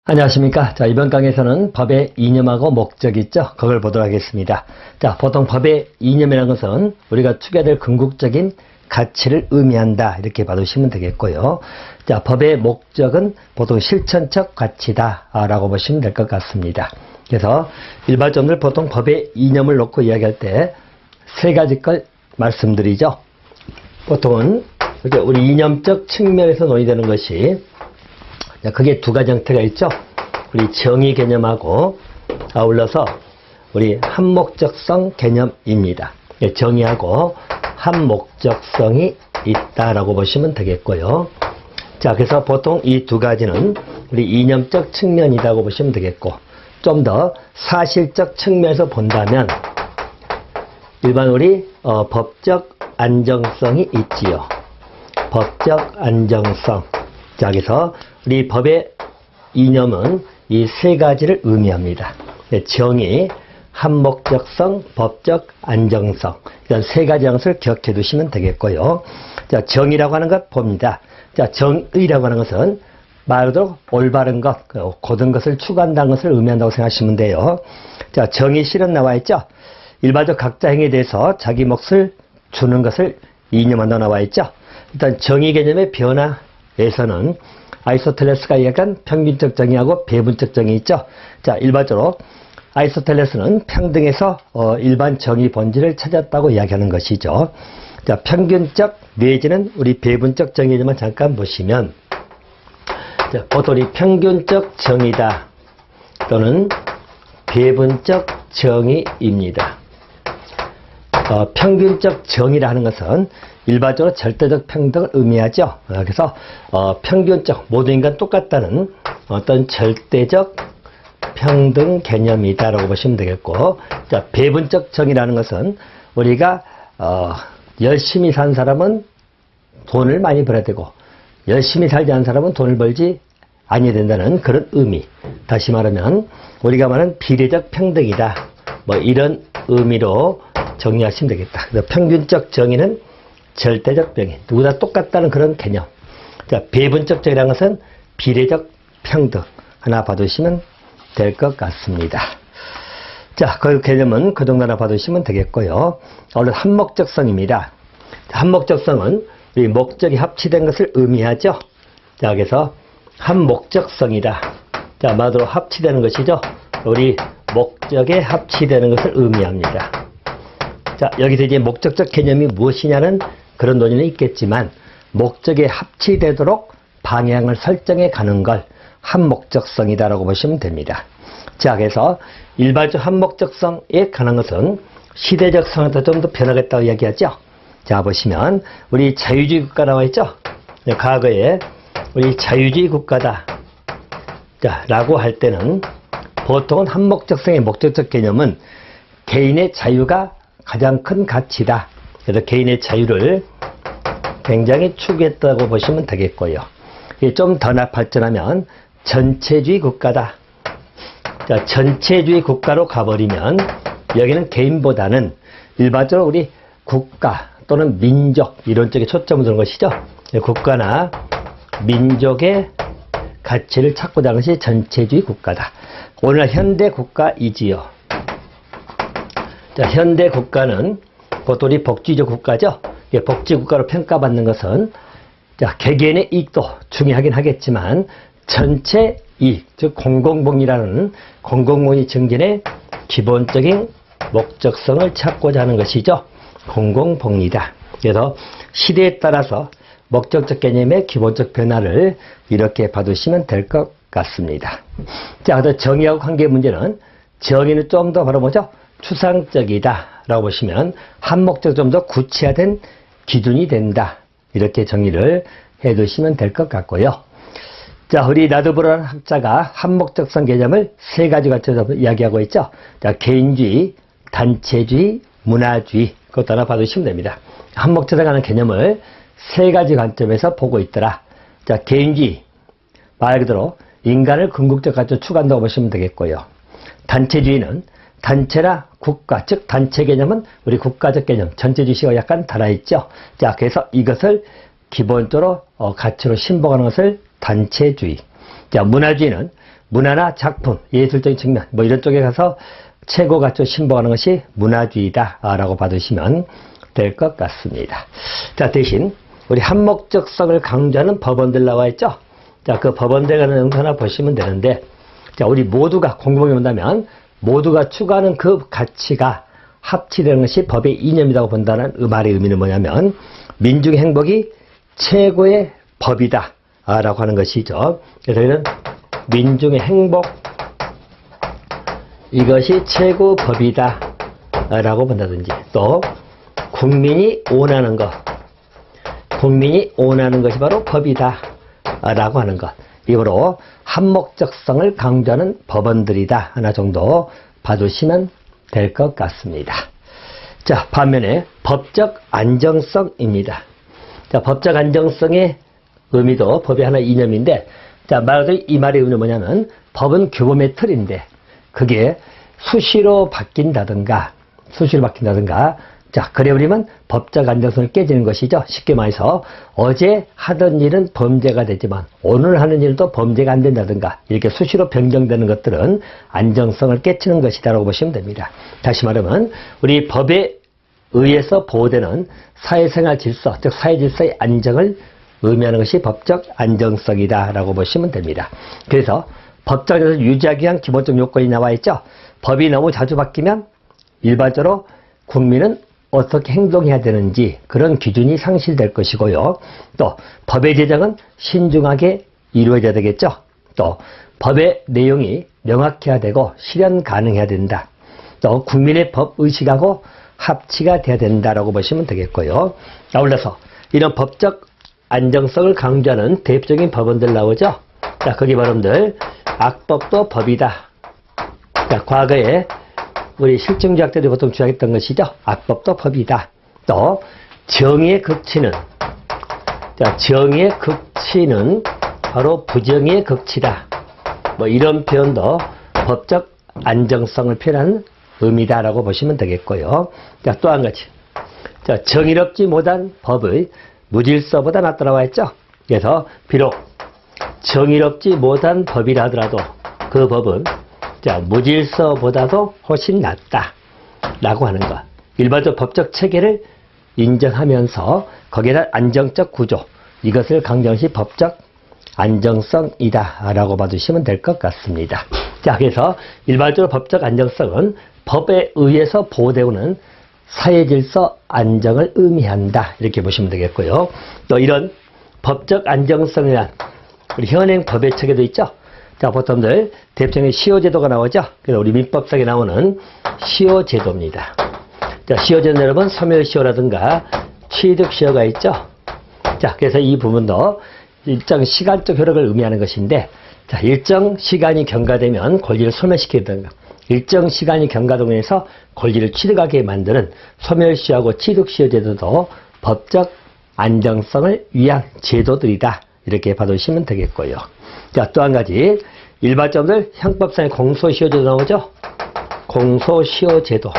안녕하십니까. 자, 이번 강의에서는 법의 이념하고 목적이 있죠. 그걸 보도록 하겠습니다. 자, 보통 법의 이념이라는 것은 우리가 추구해야 될 궁극적인 가치를 의미한다. 이렇게 봐두시면 되겠고요. 자, 법의 목적은 보통 실천적 가치다. 라고 보시면 될 것 같습니다. 그래서 일반적으로 보통 법의 이념을 놓고 이야기할 때 세 가지 걸 말씀드리죠. 보통은 우리 이념적 측면에서 논의되는 것이 그게 두 가지 형태가 있죠. 우리 정의 개념하고 아울러서 우리 한목적성 개념입니다. 정의하고 한목적성이 있다라고 보시면 되겠고요. 자, 그래서 보통 이 두 가지는 우리 이념적 측면이라고 보시면 되겠고, 좀 더 사실적 측면에서 본다면 일반 우리 법적 안정성이 있지요. 법적 안정성. 자, 그래서 우리 법의 이념은 이 세 가지를 의미합니다. 정의, 한목적성, 법적 안정성. 이런 세 가지 양식을 기억해 두시면 되겠고요. 자, 정의라고 하는 것 봅니다. 자, 정의라고 하는 것은 말 그대로 올바른 것, 고든 것을 추구한다는 것을 의미한다고 생각하시면 돼요. 자, 정의 실은 나와 있죠. 일반적 각자 행위에 대해서 자기 몫을 주는 것을 이념한다고 나와 있죠. 일단 정의 개념의 변화에서는 아리스토텔레스가 이야기한 평균적 정의하고 배분적 정의 있죠. 자, 일반적으로 아리스토텔레스는 평등에서 일반 정의 본질을 찾았다고 이야기하는 것이죠. 자, 평균적 내지는 우리 배분적 정의지만 잠깐 보시면, 자, 보통 우리 평균적 정의다 또는 배분적 정의입니다. 평균적 정의라는 것은 일반적으로 절대적 평등을 의미하죠. 그래서 평균적, 모든 인간 똑같다는 어떤 절대적 평등 개념이다라고 보시면 되겠고, 자, 배분적 정의라는 것은 우리가 열심히 산 사람은 돈을 많이 벌어야 되고 열심히 살지 않은 사람은 돈을 벌지 아니어야 된다는 그런 의미. 다시 말하면 우리가 말하는 비례적 평등이다. 뭐 이런 의미로 정리하시면 되겠다. 그래서 평균적 정의는 절대적 병이 누구나 똑같다는 그런 개념. 자, 배분적 정의라는 것은 비례적 평등 하나 봐두시면 될 것 같습니다. 자, 그 개념은 그 정도 하나 봐두시면 되겠고요. 오늘 한목적성입니다. 한목적성은 우리 목적이 합치된 것을 의미하죠. 자, 그래서 한목적성이다. 자, 말로 합치되는 것이죠. 우리 목적에 합치되는 것을 의미합니다. 자, 여기서 이제 목적적 개념이 무엇이냐는 그런 논의는 있겠지만, 목적에 합치되도록 방향을 설정해 가는 걸 한목적성이다라고 보시면 됩니다. 자, 그래서 일반적 한목적성에 관한 것은 시대적 상황도 좀 더 변하겠다고 이야기하죠. 자, 보시면 우리 자유주의 국가 나와 있죠. 과거에 우리 자유주의 국가다 자, 라고 할 때는 보통은 한목적성의 목적적 개념은 개인의 자유가 가장 큰 가치다. 그래서 개인의 자유를 굉장히 추구했다고 보시면 되겠고요. 좀 더 발전하면 전체주의 국가다. 자, 전체주의 국가로 가버리면 여기는 개인보다는 일반적으로 우리 국가 또는 민족 이런 쪽에 초점을 두는 것이죠. 국가나 민족의 가치를 찾고자 하는 것이 전체주의 국가다. 오늘날 현대 국가이지요. 자, 현대 국가는 보통 우리 복지적 국가죠. 복지국가로 평가받는 것은 자, 개개인의 이익도 중요하긴 하겠지만 전체 이익, 즉 공공복리라는 공공복리 증진의 기본적인 목적성을 찾고자 하는 것이죠. 공공복리다. 그래서 시대에 따라서 목적적 개념의 기본적 변화를 이렇게 봐두시면 될 것 같습니다. 자, 그래서 정의하고 관계 문제는 정의는 좀 더 바로 뭐죠? 추상적이다 라고 보시면 한목적 좀 더 구체화된 기준이 된다. 이렇게 정의를 해 두시면 될 것 같고요. 자, 우리 나드브라는 학자가 한목적성 개념을 세 가지 관점에서 이야기하고 있죠. 자, 개인주의, 단체주의, 문화주의. 그것 하나 봐두시면 됩니다. 한목적이라고 하는 개념을 세 가지 관점에서 보고 있더라. 자, 개인주의. 말 그대로 인간을 궁극적 가치로 추구한다고 보시면 되겠고요. 단체주의는 단체나 국가, 즉 단체 개념은 우리 국가적 개념, 전체주의식과 약간 달아있죠. 자, 그래서 이것을 기본적으로 가치로 신봉하는 것을 단체주의. 자, 문화주의는 문화나 작품, 예술적인 측면, 뭐 이런 쪽에 가서 최고 가치로 신봉하는 것이 문화주의다라고 받으시면 될 것 같습니다. 자, 대신 우리 한목적성을 강조하는 법원들 나와 있죠? 자, 그 법원들 가는 내용도 하나 보시면 되는데, 자, 우리 모두가 공공이 본다면 모두가 추구하는 그 가치가 합치되는 것이 법의 이념이라고 본다는 말의 의미는 뭐냐면, 민중의 행복이 최고의 법이다 라고 하는 것이죠. 그래서 이는 민중의 행복, 이것이 최고 법이다 라고 본다든지, 또 국민이 원하는 것, 국민이 원하는 것이 바로 법이다 라고 하는 것, 이거로 한목적성을 강조하는 법원들이다 하나 정도 봐두시면 될 것 같습니다. 자, 반면에 법적 안정성입니다. 자, 법적 안정성의 의미도 법의 하나 이념인데, 자, 말 그대로 이 말의 의미는 뭐냐면, 법은 규범의 틀인데 그게 수시로 바뀐다든가, 자, 그래 버리면 법적 안정성을 깨지는 것이죠. 쉽게 말해서 어제 하던 일은 범죄가 되지만 오늘 하는 일도 범죄가 안 된다든가, 이렇게 수시로 변경되는 것들은 안정성을 깨치는 것이다라고 보시면 됩니다. 다시 말하면 우리 법에 의해서 보호되는 사회생활 질서, 즉 사회 질서의 안정을 의미하는 것이 법적 안정성이다라고 보시면 됩니다. 그래서 법정에서 유지하기 위한 기본적 요건이 나와 있죠. 법이 너무 자주 바뀌면 일반적으로 국민은 어떻게 행동해야 되는지 그런 기준이 상실될 것이고요. 또 법의 제정은 신중하게 이루어져야 되겠죠. 또 법의 내용이 명확해야 되고 실현 가능해야 된다. 또 국민의 법 의식하고 합치가 돼야 된다라고 보시면 되겠고요. 아울러서 이런 법적 안정성을 강조하는 대표적인 법원들 나오죠. 자, 거기 여러분들 악법도 법이다. 자, 과거에 우리 실증주학들이 보통 주장했던 것이죠. 악법도 법이다. 또 정의의 극치는, 자, 정의의 극치는 바로 부정의 극치다. 뭐 이런 표현도 법적 안정성을 표현하는 의미다라고 보시면 되겠고요. 자, 또 한 가지. 자, 정의롭지 못한 법의 무질서보다 낫다라고 했죠. 그래서 비록 정의롭지 못한 법이라 하더라도 그 법은, 자, 무질서보다도 훨씬 낫다라고 하는 것. 일반적 법적 체계를 인정하면서 거기에다 안정적 구조, 이것을 강조하는 것이 법적 안정성이다라고 봐주시면 될 것 같습니다. 자, 그래서 일반적으로 법적 안정성은 법에 의해서 보호되고는 사회 질서 안정을 의미한다, 이렇게 보시면 되겠고요. 또 이런 법적 안정성이란 우리 현행 법의 체계도 있죠. 자, 보통들 대표적인 시효제도가 나오죠. 그래서 우리 민법상에 나오는 시효제도입니다. 자, 시효제도는 여러분 소멸시효라든가 취득시효가 있죠. 자, 그래서 이 부분도 일정 시간적 효력을 의미하는 것인데, 자, 일정 시간이 경과되면 권리를 소멸시키든가, 일정 시간이 경과되면서 권리를 취득하게 만드는 소멸시효하고 취득시효제도도 법적 안정성을 위한 제도들이다, 이렇게 봐두시면 되겠고요. 자, 또 한 가지 일반적으로 형법상의 공소시효제도 나오죠. 공소시효제도.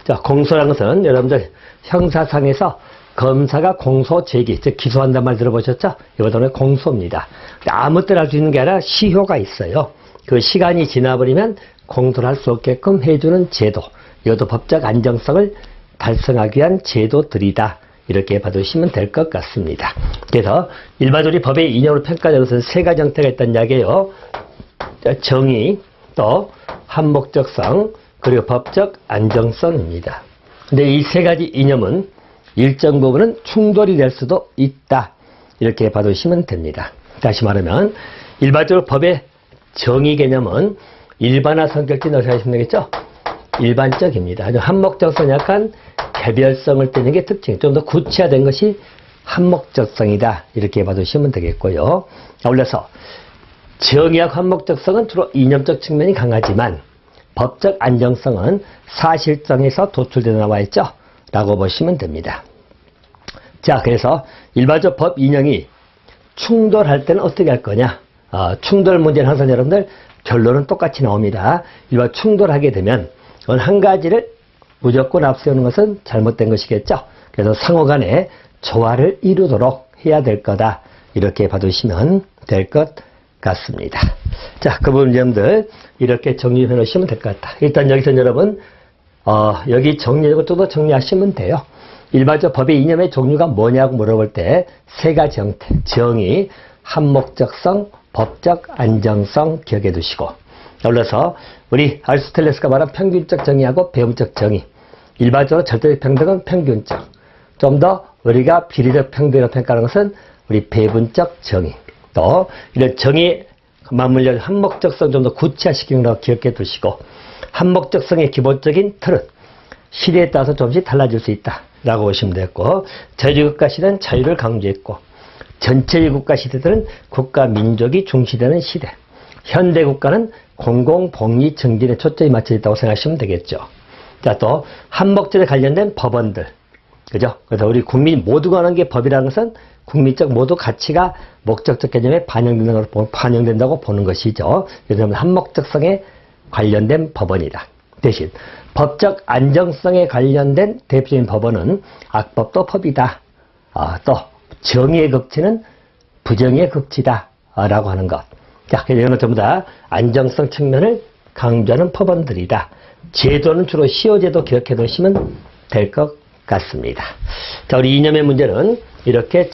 자, 공소라는 것은 여러분들 형사상에서 검사가 공소 제기, 즉 기소한다는 말 들어보셨죠? 이것도 공소입니다. 아무 때나 할 수 있는 게 아니라 시효가 있어요. 그 시간이 지나버리면 공소를 할 수 없게끔 해주는 제도, 이것도 법적 안정성을 달성하기 위한 제도들이다, 이렇게 봐두시면 될 것 같습니다. 그래서 일반적으로 법의 이념으로 평가되는 것은 세 가지 형태가 있다는 이야기예요. 정의, 또 한목적성, 그리고 법적 안정성입니다. 근데 이 세 가지 이념은 일정 부분은 충돌이 될 수도 있다, 이렇게 봐두시면 됩니다. 다시 말하면 일반적으로 법의 정의 개념은 일반화 성격지 넣으시면 되겠죠. 일반적입니다. 아주 한목적성 약간 개별성을 띠는 게 특징, 좀 더 구체화된 것이 한목적성이다, 이렇게 봐두시면 되겠고요. 아울러서 정의학 한목적성은 주로 이념적 측면이 강하지만 법적 안정성은 사실성에서 도출되어 나와 있죠, 라고 보시면 됩니다. 자, 그래서 일반적 법 인용이 충돌할 때는 어떻게 할 거냐. 충돌 문제는 항상 여러분들 결론은 똑같이 나옵니다. 일반 충돌하게 되면 한 가지를 무조건 앞세우는 것은 잘못된 것이겠죠. 그래서 상호간에 조화를 이루도록 해야 될 거다, 이렇게 봐두시면 될 것 같습니다. 자, 그 부분 점들 이렇게 정리해 놓으시면 될 것 같다. 일단 여기서 여러분, 여기 정리하고 또 정리하시면 돼요. 일반적 법의 이념의 종류가 뭐냐고 물어볼 때 세 가지 형태, 정의, 한목적성, 법적 안정성 기억해 두시고, 올라서 우리 아리스토텔레스가 말한 평균적 정의하고 배분적 정의, 일반적으로 절대적 평등은 평균적, 좀 더 우리가 비례적 평등이라고 평가하는 것은 우리 배분적 정의, 또 이런 정의 맞물려 한목적성 좀 더 구체화시키는 거 기억해 두시고, 한목적성의 기본적인 틀은 시대에 따라서 조금씩 달라질 수 있다 라고 보시면 되고, 자유국가 시대는 자유를 강조했고, 전체의 국가 시대들은 국가 민족이 중시되는 시대, 현대 국가는 공공복리 증진에 초점이 맞춰 있다고 생각하시면 되겠죠. 자, 또 한목적에 관련된 법원들, 그죠? 그래서 우리 국민 모두가 하는 게 법이라는 것은 국민적 모두 가치가 목적적 개념에 반영된다고 보는 것이죠. 그래서 한목적성에 관련된 법원이다. 대신 법적 안정성에 관련된 대표적인 법원은 악법도 법이다. 또 정의의 극치는 부정의 극치다 라고 하는 것. 자, 이거는 전부 다 안정성 측면을 강조하는 법원들이다. 제도는 주로 시효제도 기억해 두시면 될 것 같습니다. 자, 우리 이념의 문제는 이렇게